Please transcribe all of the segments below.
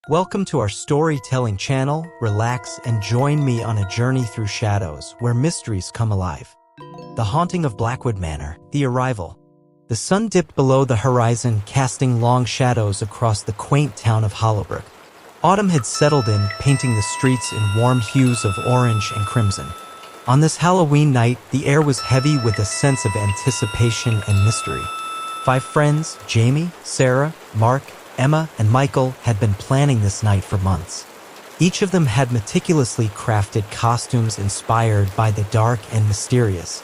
Welcome to our storytelling channel. Relax and join me on a journey through shadows where mysteries come alive. The Haunting of Blackwood Manor, The Arrival. The sun dipped below the horizon, casting long shadows across the quaint town of Hollowbrook. Autumn had settled in, painting the streets in warm hues of orange and crimson. On this Halloween night, the air was heavy with a sense of anticipation and mystery. 5 friends, Jamie, Sarah, Mark, Emma, and Michael, had been planning this night for months. Each of them had meticulously crafted costumes inspired by the dark and mysterious.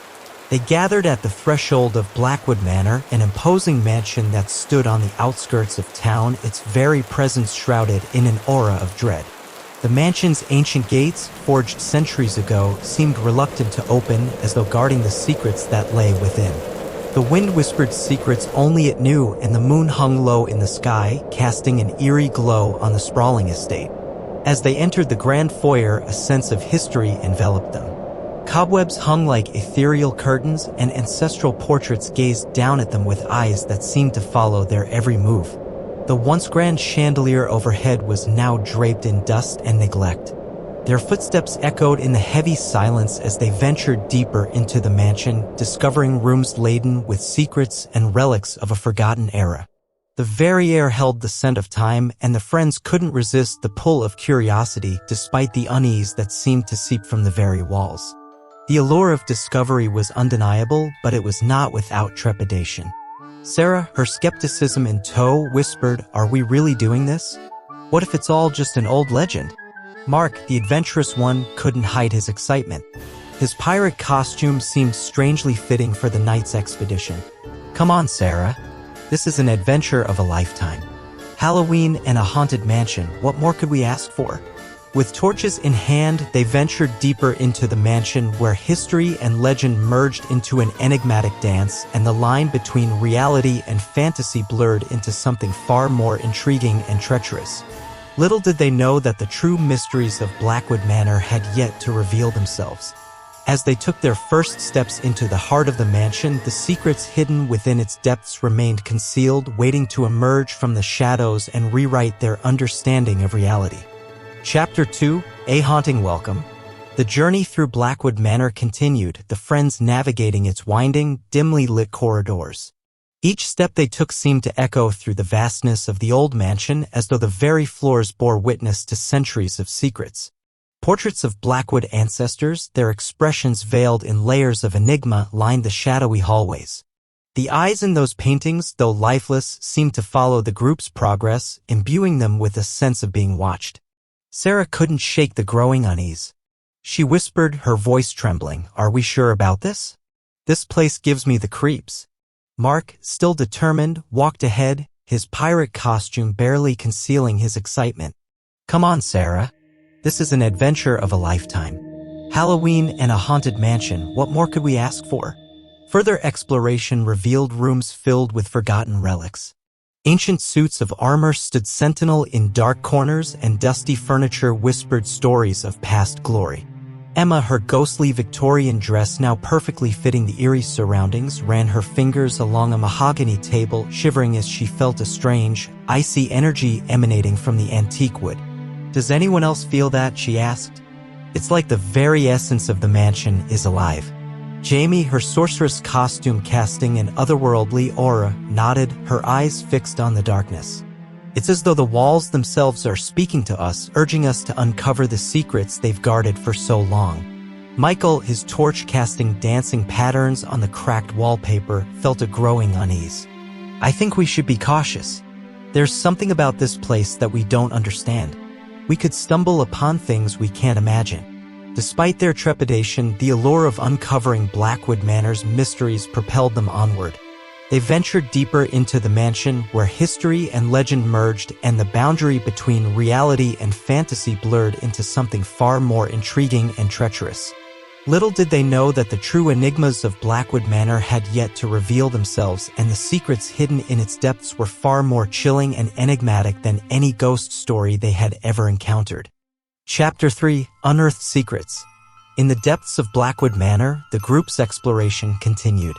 They gathered at the threshold of Blackwood Manor, an imposing mansion that stood on the outskirts of town, its very presence shrouded in an aura of dread. The mansion's ancient gates, forged centuries ago, seemed reluctant to open, as though guarding the secrets that lay within. The wind whispered secrets only it knew, and the moon hung low in the sky, casting an eerie glow on the sprawling estate. As they entered the grand foyer, a sense of history enveloped them. Cobwebs hung like ethereal curtains, and ancestral portraits gazed down at them with eyes that seemed to follow their every move. The once grand chandelier overhead was now draped in dust and neglect. Their footsteps echoed in the heavy silence as they ventured deeper into the mansion, discovering rooms laden with secrets and relics of a forgotten era. The very air held the scent of time, and the friends couldn't resist the pull of curiosity despite the unease that seemed to seep from the very walls. The allure of discovery was undeniable, but it was not without trepidation. Sarah, her skepticism in tow, whispered, "Are we really doing this? What if it's all just an old legend?" Mark, the adventurous one, couldn't hide his excitement. His pirate costume seemed strangely fitting for the night's expedition. "Come on, Sarah. This is an adventure of a lifetime. Halloween and a haunted mansion, what more could we ask for?" With torches in hand, they ventured deeper into the mansion where history and legend merged into an enigmatic dance, and the line between reality and fantasy blurred into something far more intriguing and treacherous. Little did they know that the true mysteries of Blackwood Manor had yet to reveal themselves. As they took their first steps into the heart of the mansion, the secrets hidden within its depths remained concealed, waiting to emerge from the shadows and rewrite their understanding of reality. Chapter 2, A Haunting Welcome. The journey through Blackwood Manor continued, the friends navigating its winding, dimly lit corridors. Each step they took seemed to echo through the vastness of the old mansion, as though the very floors bore witness to centuries of secrets. Portraits of Blackwood ancestors, their expressions veiled in layers of enigma, lined the shadowy hallways. The eyes in those paintings, though lifeless, seemed to follow the group's progress, imbuing them with a sense of being watched. Sarah couldn't shake the growing unease. She whispered, her voice trembling, "Are we sure about this? This place gives me the creeps." Mark, still determined, walked ahead, his pirate costume barely concealing his excitement. "Come on, Sarah. This is an adventure of a lifetime. Halloween and a haunted mansion, what more could we ask for?" Further exploration revealed rooms filled with forgotten relics. Ancient suits of armor stood sentinel in dark corners, and dusty furniture whispered stories of past glory. Emma, her ghostly Victorian dress now perfectly fitting the eerie surroundings, ran her fingers along a mahogany table, shivering as she felt a strange, icy energy emanating from the antique wood. "Does anyone else feel that?" she asked. "It's like the very essence of the mansion is alive." Jamie, her sorceress costume casting an otherworldly aura, nodded, her eyes fixed on the darkness. "It's as though the walls themselves are speaking to us, urging us to uncover the secrets they've guarded for so long." Michael, his torch casting dancing patterns on the cracked wallpaper, felt a growing unease. "I think we should be cautious. There's something about this place that we don't understand. We could stumble upon things we can't imagine." Despite their trepidation, the allure of uncovering Blackwood Manor's mysteries propelled them onward. They ventured deeper into the mansion where history and legend merged, and the boundary between reality and fantasy blurred into something far more intriguing and treacherous. Little did they know that the true enigmas of Blackwood Manor had yet to reveal themselves, and the secrets hidden in its depths were far more chilling and enigmatic than any ghost story they had ever encountered. Chapter 3, Unearthed Secrets. In the depths of Blackwood Manor, the group's exploration continued.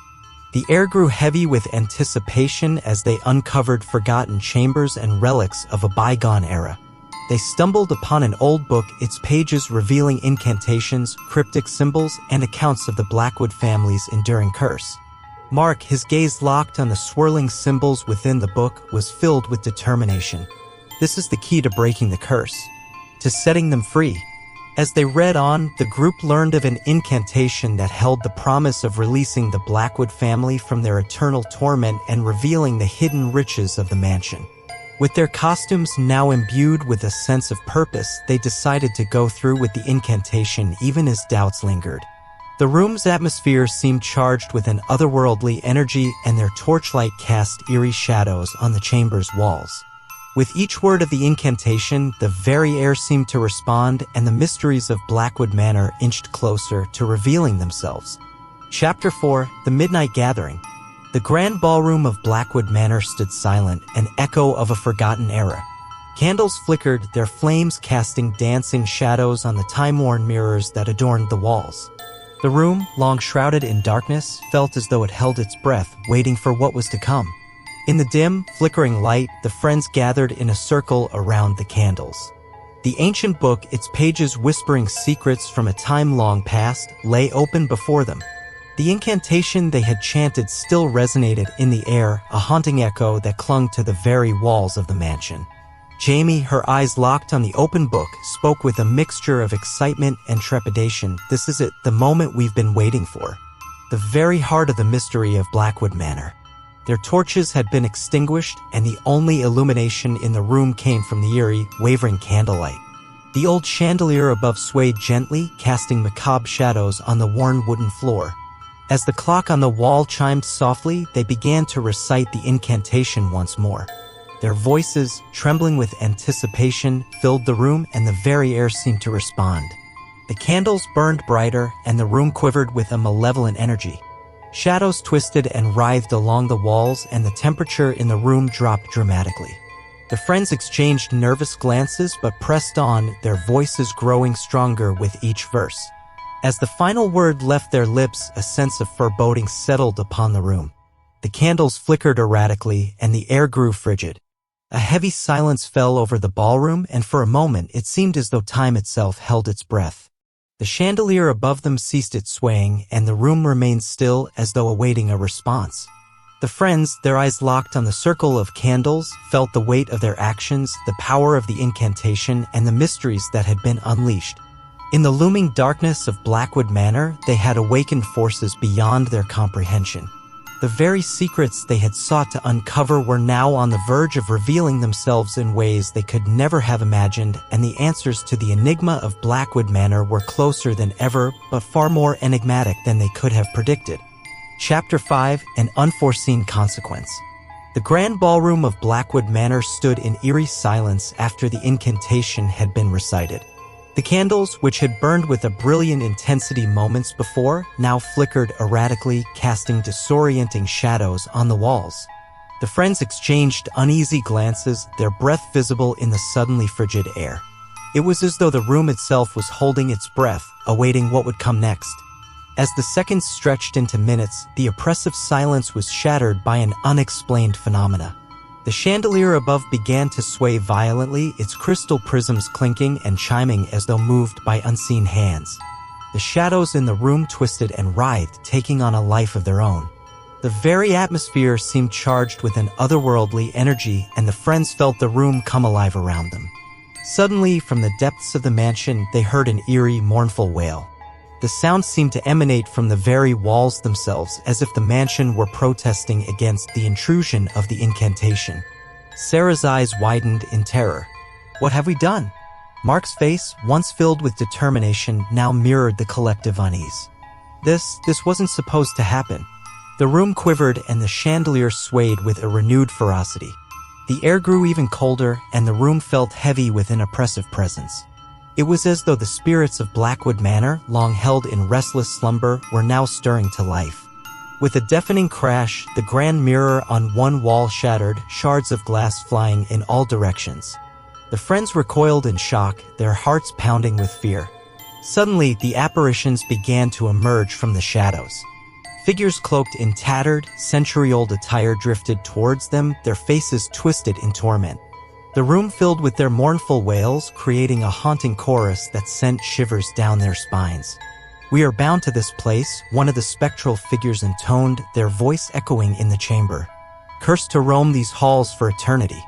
The air grew heavy with anticipation as they uncovered forgotten chambers and relics of a bygone era. They stumbled upon an old book, its pages revealing incantations, cryptic symbols, and accounts of the Blackwood family's enduring curse. Mark, his gaze locked on the swirling symbols within the book, was filled with determination. This is the key to breaking the curse, to setting them free. As they read on, the group learned of an incantation that held the promise of releasing the Blackwood family from their eternal torment and revealing the hidden riches of the mansion. With their costumes now imbued with a sense of purpose, they decided to go through with the incantation even as doubts lingered. The room's atmosphere seemed charged with an otherworldly energy, and their torchlight cast eerie shadows on the chamber's walls. With each word of the incantation, the very air seemed to respond, and the mysteries of Blackwood Manor inched closer to revealing themselves. Chapter 4: The Midnight Gathering. The grand ballroom of Blackwood Manor stood silent, an echo of a forgotten era. Candles flickered, their flames casting dancing shadows on the time-worn mirrors that adorned the walls. The room, long shrouded in darkness, felt as though it held its breath, waiting for what was to come. In the dim, flickering light, the friends gathered in a circle around the candles. The ancient book, its pages whispering secrets from a time long past, lay open before them. The incantation they had chanted still resonated in the air, a haunting echo that clung to the very walls of the mansion. Jamie, her eyes locked on the open book, spoke with a mixture of excitement and trepidation. This is it, the moment we've been waiting for. The very heart of the mystery of Blackwood Manor. Their torches had been extinguished, and the only illumination in the room came from the eerie, wavering candlelight. The old chandelier above swayed gently, casting macabre shadows on the worn wooden floor. As the clock on the wall chimed softly, they began to recite the incantation once more. Their voices, trembling with anticipation, filled the room, and the very air seemed to respond. The candles burned brighter, and the room quivered with a malevolent energy. Shadows twisted and writhed along the walls, and the temperature in the room dropped dramatically. The friends exchanged nervous glances but pressed on, their voices growing stronger with each verse. As the final word left their lips, a sense of foreboding settled upon the room. The candles flickered erratically, and the air grew frigid. A heavy silence fell over the ballroom, and for a moment it seemed as though time itself held its breath. The chandelier above them ceased its swaying, and the room remained still as though awaiting a response. The friends, their eyes locked on the circle of candles, felt the weight of their actions, the power of the incantation, and the mysteries that had been unleashed. In the looming darkness of Blackwood Manor, they had awakened forces beyond their comprehension. The very secrets they had sought to uncover were now on the verge of revealing themselves in ways they could never have imagined, and the answers to the enigma of Blackwood Manor were closer than ever, but far more enigmatic than they could have predicted. Chapter 5: An Unforeseen Consequence. The grand ballroom of Blackwood Manor stood in eerie silence after the incantation had been recited. The candles, which had burned with a brilliant intensity moments before, now flickered erratically, casting disorienting shadows on the walls. The friends exchanged uneasy glances, their breath visible in the suddenly frigid air. It was as though the room itself was holding its breath, awaiting what would come next. As the seconds stretched into minutes, the oppressive silence was shattered by an unexplained phenomena. The chandelier above began to sway violently, its crystal prisms clinking and chiming as though moved by unseen hands. The shadows in the room twisted and writhed, taking on a life of their own. The very atmosphere seemed charged with an otherworldly energy, and the friends felt the room come alive around them. Suddenly, from the depths of the mansion, they heard an eerie, mournful wail. The sound seemed to emanate from the very walls themselves, as if the mansion were protesting against the intrusion of the incantation. Sarah's eyes widened in terror. "What have we done?" Mark's face, once filled with determination, now mirrored the collective unease. This wasn't supposed to happen. The room quivered and the chandelier swayed with a renewed ferocity. The air grew even colder, and the room felt heavy with an oppressive presence. It was as though the spirits of Blackwood Manor, long held in restless slumber, were now stirring to life. With a deafening crash, the grand mirror on one wall shattered, shards of glass flying in all directions. The friends recoiled in shock, their hearts pounding with fear. Suddenly, the apparitions began to emerge from the shadows. Figures cloaked in tattered, century-old attire drifted towards them, their faces twisted in torment. the room filled with their mournful wails, creating a haunting chorus that sent shivers down their spines. "We are bound to this place," one of the spectral figures intoned, their voice echoing in the chamber. "Cursed to roam these halls for eternity."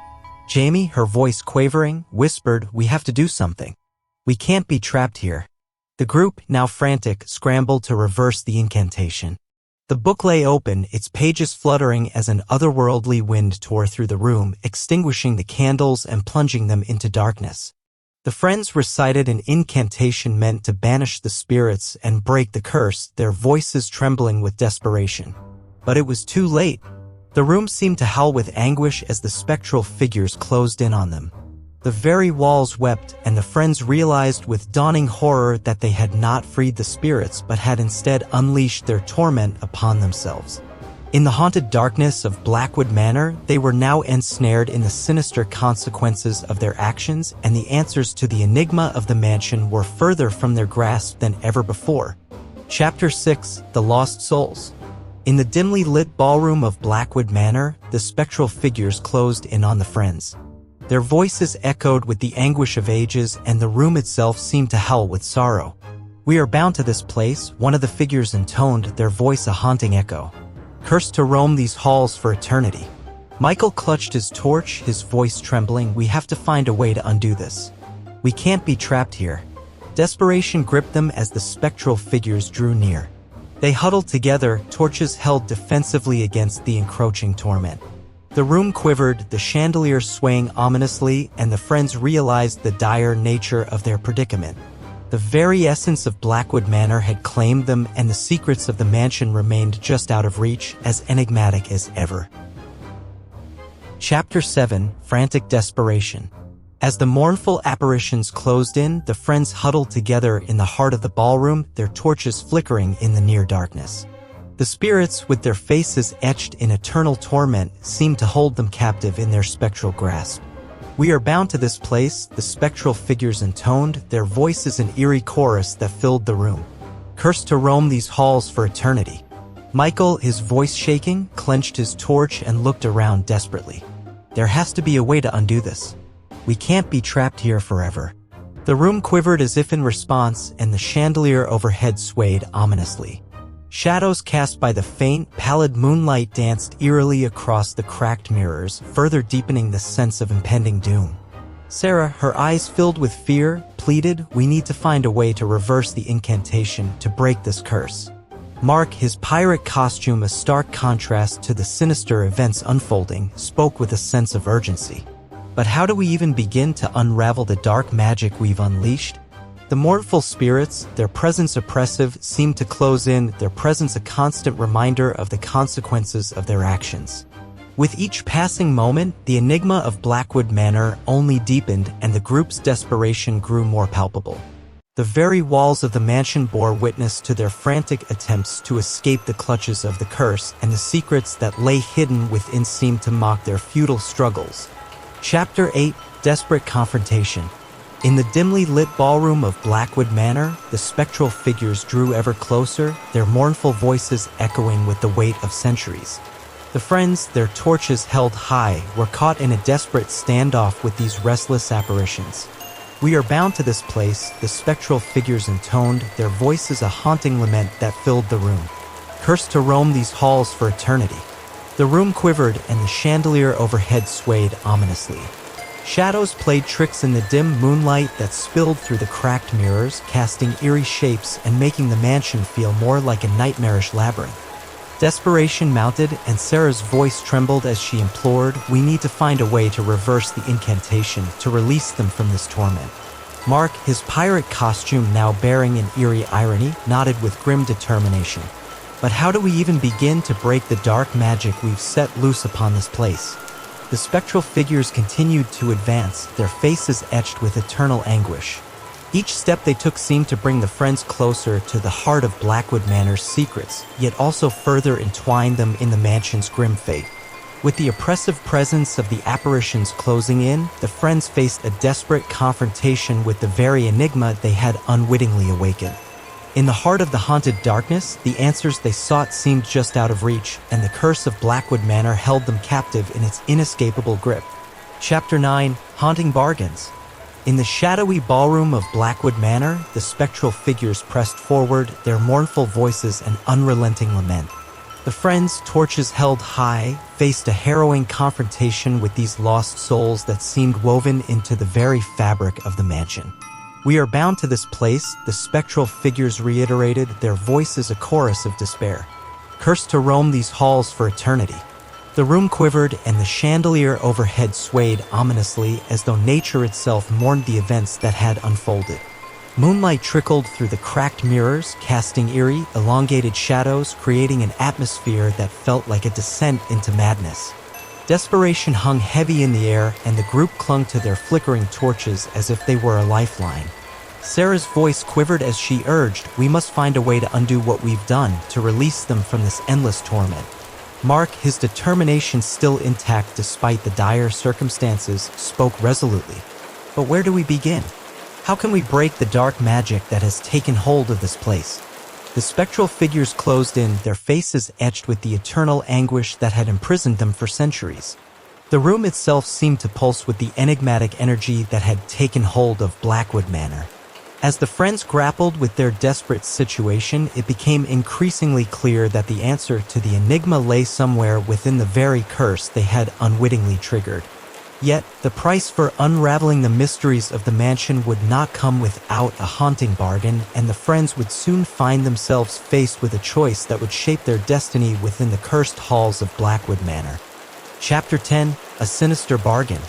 Jamie, her voice quavering, whispered, "We have to do something. We can't be trapped here." The group, now frantic, scrambled to reverse the incantation. The book lay open, its pages fluttering as an otherworldly wind tore through the room, extinguishing the candles and plunging them into darkness. The friends recited an incantation meant to banish the spirits and break the curse, their voices trembling with desperation. But it was too late. The room seemed to howl with anguish as the spectral figures closed in on them. The very walls wept, and the friends realized with dawning horror that they had not freed the spirits but had instead unleashed their torment upon themselves. In the haunted darkness of Blackwood Manor, they were now ensnared in the sinister consequences of their actions, and the answers to the enigma of the mansion were further from their grasp than ever before. Chapter 6: The Lost Souls. In the dimly lit ballroom of Blackwood Manor, the spectral figures closed in on the friends. Their voices echoed with the anguish of ages, and the room itself seemed to howl with sorrow. "We are bound to this place," one of the figures intoned, their voice a haunting echo. "Cursed to roam these halls for eternity." Michael clutched his torch, his voice trembling. "We have to find a way to undo this. We can't be trapped here." Desperation gripped them as the spectral figures drew near. They huddled together, torches held defensively against the encroaching torment. The room quivered, the chandelier swaying ominously, and the friends realized the dire nature of their predicament. The very essence of Blackwood Manor had claimed them, and the secrets of the mansion remained just out of reach, as enigmatic as ever. Chapter 7: Frantic Desperation. As the mournful apparitions closed in, the friends huddled together in the heart of the ballroom, their torches flickering in the near darkness. The spirits, with their faces etched in eternal torment, seemed to hold them captive in their spectral grasp. "We are bound to this place," the spectral figures intoned, their voices an eerie chorus that filled the room. "Cursed to roam these halls for eternity." Michael, his voice shaking, clenched his torch and looked around desperately. "There has to be a way to undo this. We can't be trapped here forever." The room quivered as if in response, and the chandelier overhead swayed ominously. Shadows cast by the faint, pallid moonlight danced eerily across the cracked mirrors, further deepening the sense of impending doom. Sarah, her eyes filled with fear, pleaded, "We need to find a way to reverse the incantation, to break this curse." Mark, his pirate costume a stark contrast to the sinister events unfolding, spoke with a sense of urgency. "But how do we even begin to unravel the dark magic we've unleashed?" The mournful spirits, their presence oppressive, seemed to close in, their presence a constant reminder of the consequences of their actions. With each passing moment, the enigma of Blackwood Manor only deepened, and the group's desperation grew more palpable. The very walls of the mansion bore witness to their frantic attempts to escape the clutches of the curse, and the secrets that lay hidden within seemed to mock their futile struggles. Chapter 8: Desperate Confrontation. In the dimly lit ballroom of Blackwood Manor, the spectral figures drew ever closer, their mournful voices echoing with the weight of centuries. The friends, their torches held high, were caught in a desperate standoff with these restless apparitions. "We are bound to this place," the spectral figures intoned, their voices a haunting lament that filled the room. "Cursed to roam these halls for eternity." The room quivered, and the chandelier overhead swayed ominously. Shadows played tricks in the dim moonlight that spilled through the cracked mirrors, casting eerie shapes and making the mansion feel more like a nightmarish labyrinth. Desperation mounted, and Sarah's voice trembled as she implored, "We need to find a way to reverse the incantation, to release them from this torment." Mark, his pirate costume now bearing an eerie irony, nodded with grim determination. "But how do we even begin to break the dark magic we've set loose upon this place?" The spectral figures continued to advance, their faces etched with eternal anguish. Each step they took seemed to bring the friends closer to the heart of Blackwood Manor's secrets, yet also further entwined them in the mansion's grim fate. With the oppressive presence of the apparitions closing in, the friends faced a desperate confrontation with the very enigma they had unwittingly awakened. In the heart of the haunted darkness, the answers they sought seemed just out of reach, and the curse of Blackwood Manor held them captive in its inescapable grip. Chapter 9: Haunting Bargains. In the shadowy ballroom of Blackwood Manor, the spectral figures pressed forward, their mournful voices an unrelenting lament. The friends, torches held high, faced a harrowing confrontation with these lost souls that seemed woven into the very fabric of the mansion. "We are bound to this place," the spectral figures reiterated, their voices a chorus of despair. "Cursed to roam these halls for eternity." The room quivered and the chandelier overhead swayed ominously as though nature itself mourned the events that had unfolded. Moonlight trickled through the cracked mirrors, casting eerie, elongated shadows, creating an atmosphere that felt like a descent into madness. Desperation hung heavy in the air, and the group clung to their flickering torches as if they were a lifeline. Sarah's voice quivered as she urged, "We must find a way to undo what we've done, to release them from this endless torment." Mark, his determination still intact despite the dire circumstances, spoke resolutely. "But where do we begin? How can we break the dark magic that has taken hold of this place?" The spectral figures closed in, their faces etched with the eternal anguish that had imprisoned them for centuries. The room itself seemed to pulse with the enigmatic energy that had taken hold of Blackwood Manor. As the friends grappled with their desperate situation, it became increasingly clear that the answer to the enigma lay somewhere within the very curse they had unwittingly triggered. Yet, the price for unraveling the mysteries of the mansion would not come without a haunting bargain, and the friends would soon find themselves faced with a choice that would shape their destiny within the cursed halls of Blackwood Manor. Chapter 10: A Sinister Bargain.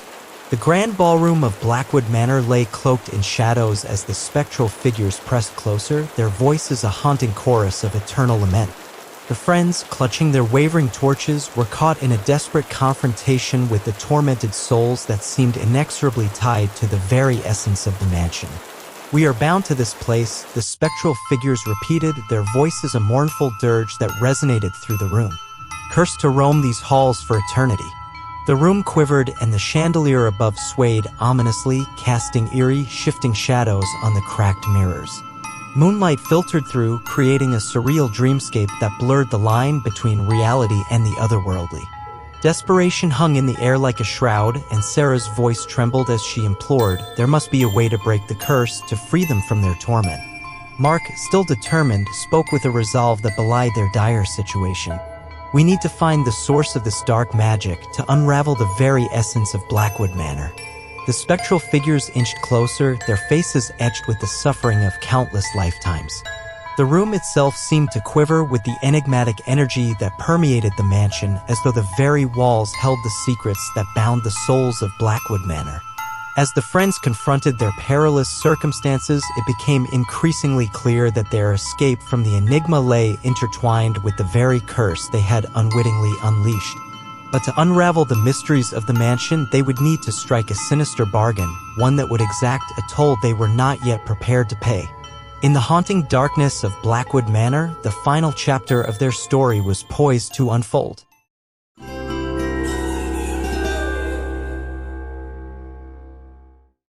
The grand ballroom of Blackwood Manor lay cloaked in shadows as the spectral figures pressed closer, their voices a haunting chorus of eternal lament. The friends, clutching their wavering torches, were caught in a desperate confrontation with the tormented souls that seemed inexorably tied to the very essence of the mansion. "We are bound to this place," the spectral figures repeated, their voices a mournful dirge that resonated through the room. "Cursed to roam these halls for eternity." The room quivered and the chandelier above swayed ominously, casting eerie, shifting shadows on the cracked mirrors. Moonlight filtered through, creating a surreal dreamscape that blurred the line between reality and the otherworldly. Desperation hung in the air like a shroud, and Sarah's voice trembled as she implored, there must be a way to break the curse, to free them from their torment. Mark, still determined, spoke with a resolve that belied their dire situation. "We need to find the source of this dark magic, to unravel the very essence of Blackwood Manor." The spectral figures inched closer, their faces etched with the suffering of countless lifetimes. The room itself seemed to quiver with the enigmatic energy that permeated the mansion, as though the very walls held the secrets that bound the souls of Blackwood Manor. As the friends confronted their perilous circumstances, it became increasingly clear that their escape from the enigma lay intertwined with the very curse they had unwittingly unleashed. But to unravel the mysteries of the mansion, they would need to strike a sinister bargain, one that would exact a toll they were not yet prepared to pay. In the haunting darkness of Blackwood Manor, the final chapter of their story was poised to unfold.